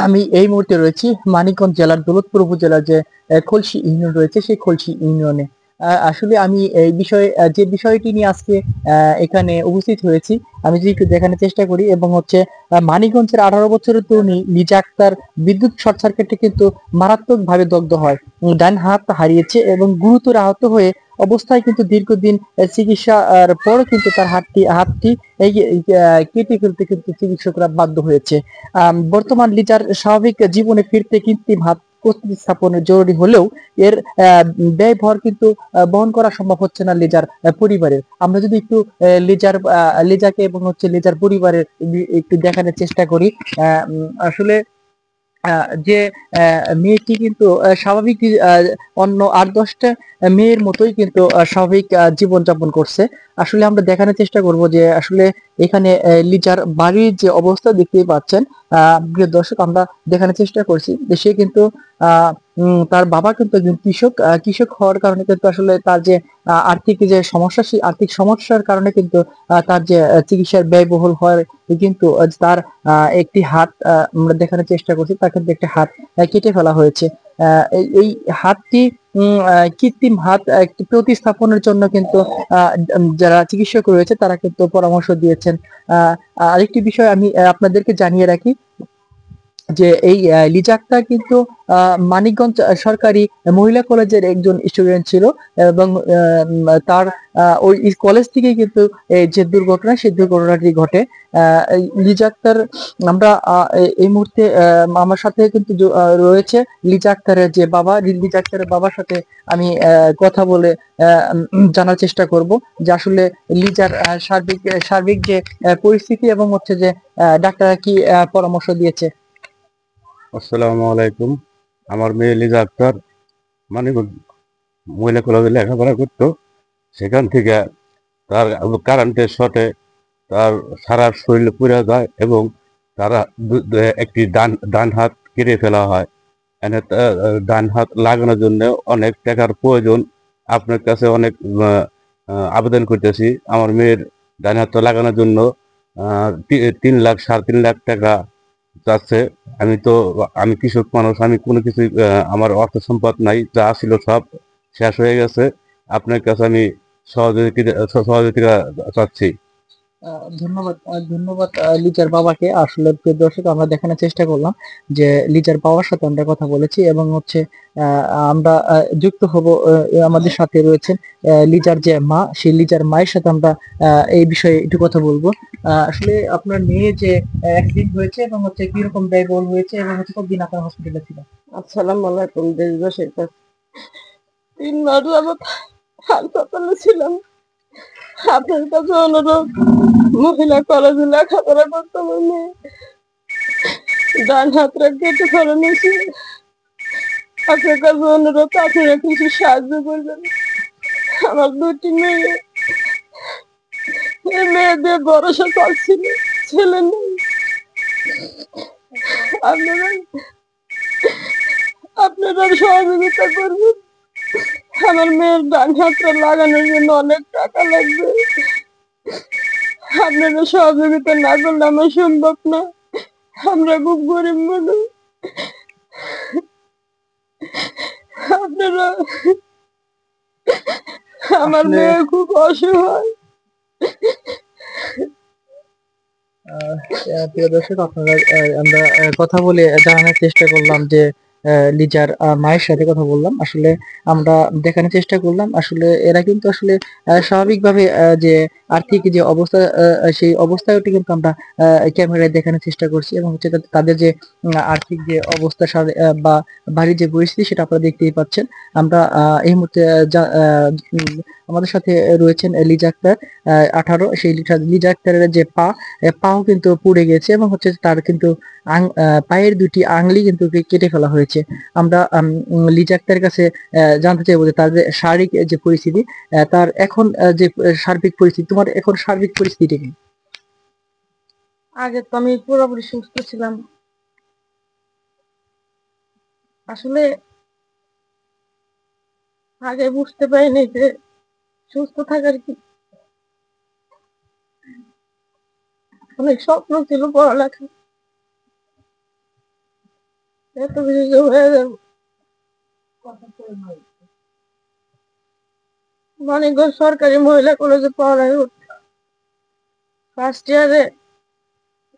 আমি এই মুহূর্তে রয়েছি মানিকগঞ্জ জেলার দৌলতপুর উপজেলার যে খলসি ইউনিয়ন রয়েছে সেই খলসি ইউনিয়নে। আসলে আমি এই বিষয়ে যে বিষয়টি নিয়ে আজকে এখানে উপস্থিত হয়েছি, আমি যদি একটু দেখানোর চেষ্টা করি এবং হচ্ছে মানিকগঞ্জের 18 বছরের তরুণী লিজা আক্তার বিদ্যুৎ শর্ট সার্কিটে কিন্তু মারাত্মকভাবে দগ্ধ হয়। ডান হাত হারিয়েছে এবং গুরুতর আহত হয়ে অবস্থায় কিন্তু দীর্ঘদিন চিকিৎসার পরও কিন্তু তার হাতটি কেটে ফেলতে কিন্তু চিকিৎসকরা বাধ্য হয়েছে। বর্তমান লিজার স্বাভাবিক জীবনে ফিরতে কৃত্রিম হাত প্রতিস্থাপনের জরুরি হলেও এর ব্যয়ভার কিন্তু বহন করা সম্ভব হচ্ছে না লিজার পরিবারের। আমরা যদি একটু লিজাকে এবং হচ্ছে লিজার পরিবারের একটু দেখানোর চেষ্টা করি। আসলে যে মেয়েটি কিন্তু স্বাভাবিক অন্য ৮-১০টা মেয়ের মতোই কিন্তু স্বাভাবিক জীবনযাপন করছে। আসলে আমরা দেখানোর চেষ্টা করব যে আসলে এখানে লিজার বাড়ির যে অবস্থা দেখতেই পাচ্ছেন। প্রিয় দর্শক, আমরা দেখানোর চেষ্টা করছি যে সে কিন্তু তার বাবা কিন্তু একজন কৃষক। কৃষক হওয়ার কারণে কিন্তু আসলে তার যে আর্থিক যে সমস্যা, সেই আর্থিক সমস্যার কারণে কিন্তু তার যে চিকিৎসার ব্যয়বহুল হয়, কিন্তু তার একটি হাত আমরা দেখানোর চেষ্টা করছি, তার কিন্তু একটা হাত কেটে ফেলা হয়েছে। এই হাতটি কৃত্রিম হাত একটি প্রতিস্থাপনের জন্য কিন্তু যারা চিকিৎসক রয়েছে তারা কিন্তু পরামর্শ দিয়েছেন। আহ আরেকটি বিষয় আমি আপনাদেরকে জানিয়ে রাখি যে এই লিজা আক্তার কিন্তু মানিকগঞ্জ সরকারি মহিলা কলেজের একজন স্টুডেন্ট ছিল এবং তার ওই কলেজ থেকেই কিন্তু এই যে দুর্ঘটনা, সেই দুর্ঘটনাটি ঘটে। এই লিজা আক্তার, আমরা এই মুহূর্তে আমার সাথে কিন্তু রয়েছে লিজা আক্তারের যে বাবা। লিজা আক্তারের বাবার সাথে আমি কথা বলে জানার চেষ্টা করব যে আসলে লিজার সার্বিক সার্বিক যে পরিস্থিতি এবং হচ্ছে যে ডাক্তাররা কি পরামর্শ দিয়েছে। আসসালামু আলাইকুম। আমার মেয়ে লিজা আক্তার মানিকগঞ্জ মহিলা কলেজে লেখাপড়া করতো। সেখান থেকে তার কারেন্টের শটে তার সারা শরীরে পুড়ে যায় এবং তারা একটি ডান ডান হাত কেটে ফেলা হয়। ডান হাত লাগানোর জন্য অনেক টাকার প্রয়োজন। আপনার কাছে অনেক আবেদন করতেছি আমার মেয়ের ডান হাতটা লাগানোর জন্য। 3 লাখ 3.5 লাখ টাকা চাচ্ছে। আমি কৃষক মানুষ, আমি কোনো কিছু আমার অর্থ সম্পদ নাই, যা ছিল সব শেষ হয়ে গেছে। আপনার কাছে আমি সহযোগিতা চাচ্ছি। ধন্যবাদ লিজার বাবাকে। আসলে প্রিয় দর্শক, আমরা দেখানোর চেষ্টা করলাম যে লিজার বাবার সাথে আমরা কথা বলেছি এবং হচ্ছে আহ, আমরা যুক্ত হব। আমাদের সাথে রয়েছেন লিজার যে মা, সেই লিজার মায়ের সাথে আমরা এই বিষয়ে একটু কথা বলবো। আসলে আপনার মেয়ে যে অ্যাক্সিডেন্ট হয়েছে এবং হচ্ছে কিরকম ব্যয়বহুল হয়েছে এবং হচ্ছে কতদিন আপনার হসপিটালে ছিল। আসসালামু আলাইকুম। দেশবাসীর কাছে 3 মাস যাবৎ হাসপাতালে ছিলাম। আপনার কাছে অনুরোধ, মহিলা কলেজে লেখাপড়া করতে আমার মেয়ে ডান হাতটা কেটে ফেলে নিয়েছি। আপনার কাছে অনুরোধ, আপনারা কিছু সাহায্য করবেন। আমার 2টি মেয়ে, এই মেয়েদের ভরসা চলছিল, ছেলে নেই। আপনারা আপনারা সহযোগিতা করবেন। আমার মেয়ের ডান হাতটা লাগানোর জন্য অনেক টাকা লাগবে। আপনারা সহযোগিতা না করলে আমার সম্ভব না। আমরা খুব গরিব মানুষ। আপনারা, আমার আসলে মেয়ে খুব অসহায়। প্রিয় দর্শক, আপনারা আমরা কথা বলে জানানোর চেষ্টা করলাম যে লিজার মায়ের সাথে কথা বললাম। আসলে আমরা দেখানোর চেষ্টা করলাম আসলে এরা কিন্তু আসলে স্বাভাবিকভাবে যে আর্থিক যে অবস্থা, সেই অবস্থাটি কিন্তু আমরা ক্যামেরায় দেখানোর চেষ্টা করছি এবং হচ্ছে তাদের যে আর্থিক যে অবস্থা বা বাড়ির যে পরিস্থিতি সেটা আপনারা দেখতেই পাচ্ছেন। আমরা এই মুহূর্তে আমাদের সাথে রয়েছেন লিজা আক্তার 18। সেই লিজা আক্তারের যে পাও কিন্তু পুড়ে গেছে এবং হচ্ছে তার কিন্তু পায়ের 2টি আংলি কিন্তু কেটে ফেলা হয়েছে। আমরা লিজা আক্তারের কাছে জানতে চাইবো যে তার যে শারীরিক যে পরিস্থিতি, তার এখন যে সার্বিক পরিস্থিতি, তোমার এখন সার্বিক পরিস্থিতি কি? আগে তো আমি পুরোপুরি সুস্থ ছিলাম। আসলে আগে বুঝতে পারিনি যে সুস্থ থাকার কি অনেক স্বপ্ন ছিল, পড়ালেখা। এত বিশেষ হয়ে যাবে। মানিকগঞ্জ সরকারি মহিলা কলেজে পড়ায় ফার্স্ট ইয়ারে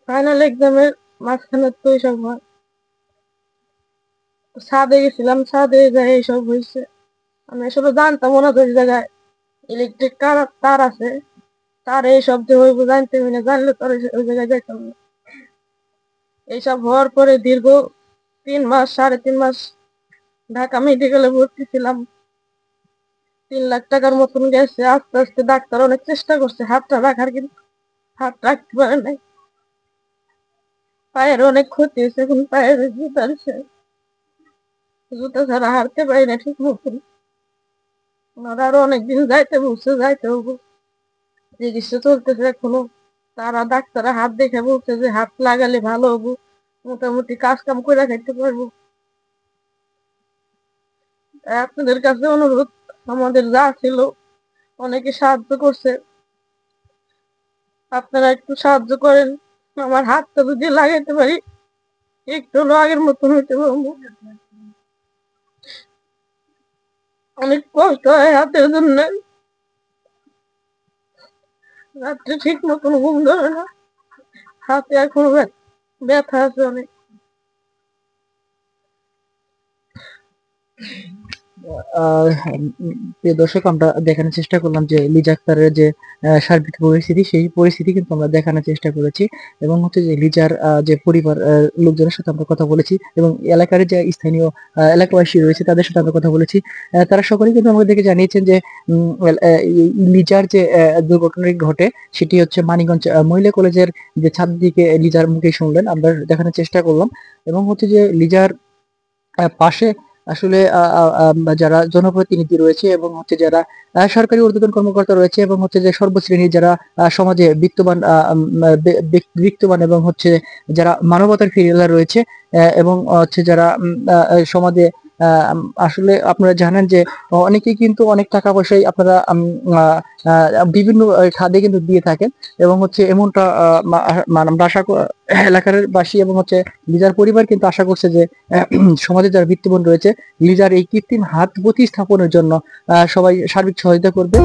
ফাইনাল এক্সামের মাঝখানে তো এইসব হয়। তো ছাদে গেছিলাম, ছাদে যাই এইসব হয়েছে। আমি আসলে জানতাম না যে ওই জায়গায় ইলেকট্রিক তার আছে, তার এই শব্দ হইব জানতে না, জানলে তো আর ওই জায়গায় যাইতাম না। এইসব হওয়ার পরে দীর্ঘ 3 মাস, 3.5 মাস ঢাকা মেডিকেলে ভর্তি ছিলাম। 3 লাখ টাকার মতন গেছে। আস্তে আস্তে ডাক্তার অনেক চেষ্টা করছে হাতটা রাখার, কিন্তু হাত রাখতে পারে নাই। পায়ের অনেক ক্ষতি হয়েছে, এখন পায়ের জুতা আছে, জুতা ছাড়া হাঁটতে পারি না ঠিক মতন। ওনারা আরো অনেকদিন যাইতে বলছে, যাইতে হবো, চিকিৎসা চলতেছে এখনো। তারা ডাক্তাররা হাত দেখে বলছে যে হাত লাগালে ভালো হবো, মোটামুটি কাজ কাম করে খাইতে পারবো। তাই আপনাদের কাছে অনুরোধ, আমাদের যা ছিল অনেকে সাহায্য করছে, আপনারা একটু সাহায্য করেন। আমার হাতটা যদি লাগাইতে পারি একটু হলেও আগের মতন হইতে পারবো। অনেক কষ্ট হয় হাতের জন্য, রাত্রে ঠিক মতন ঘুম ধরে না, হাতে এখনো ব্যথা আছে অনেক। প্রিয় দর্শক, আমরা দেখানোর চেষ্টা করলাম যে লিজা আক্তারের যে সার্বিক পরিস্থিতি, সেই পরিস্থিতি কিন্তু আমরা দেখানোর চেষ্টা করেছি। এবং হচ্ছে যে লিজার যে পরিবার লোকজনের সাথে আমরা কথা বলেছি, এবং এলাকার যে স্থানীয় এলাকাবাসী রয়েছে তাদের সাথে আমরা কথা বলেছি। তারা সকলেই কিন্তু আমাদেরকে জানিয়েছেন যে এই লিজার যে দুর্ঘটনাটি ঘটে সেটি হচ্ছে মানিকগঞ্জ মহিলা কলেজের যে ছাদ দিকে লিজার মুখে শুনলেন, আমরা দেখানোর চেষ্টা করলাম। এবং হচ্ছে যে লিজার পাশে আসলে যারা জনপ্রতিনিধি রয়েছে, এবং হচ্ছে যারা সরকারি ঊর্ধ্বতন কর্মকর্তা রয়েছে, এবং হচ্ছে যে সর্বশ্রেণীর যারা সমাজে বিত্তবান বিত্তবান এবং হচ্ছে যারা মানবতার ফিরিয়ালা রয়েছে, এবং হচ্ছে যারা সমাজে আসলে আপনারা জানেন যে অনেকেই কিন্তু অনেক টাকা পয়সায় আপনারা বিভিন্ন খাদে কিন্তু দিয়ে থাকেন। এবং হচ্ছে এমনটা আমরা এলাকার বাসী এবং হচ্ছে লিজার পরিবার কিন্তু আশা করছে যে সমাজে যারা বিত্তবান রয়েছে লিজার এই কৃত্রিম হাত প্রতিস্থাপনের জন্য সবাই সার্বিক সহযোগিতা করবে।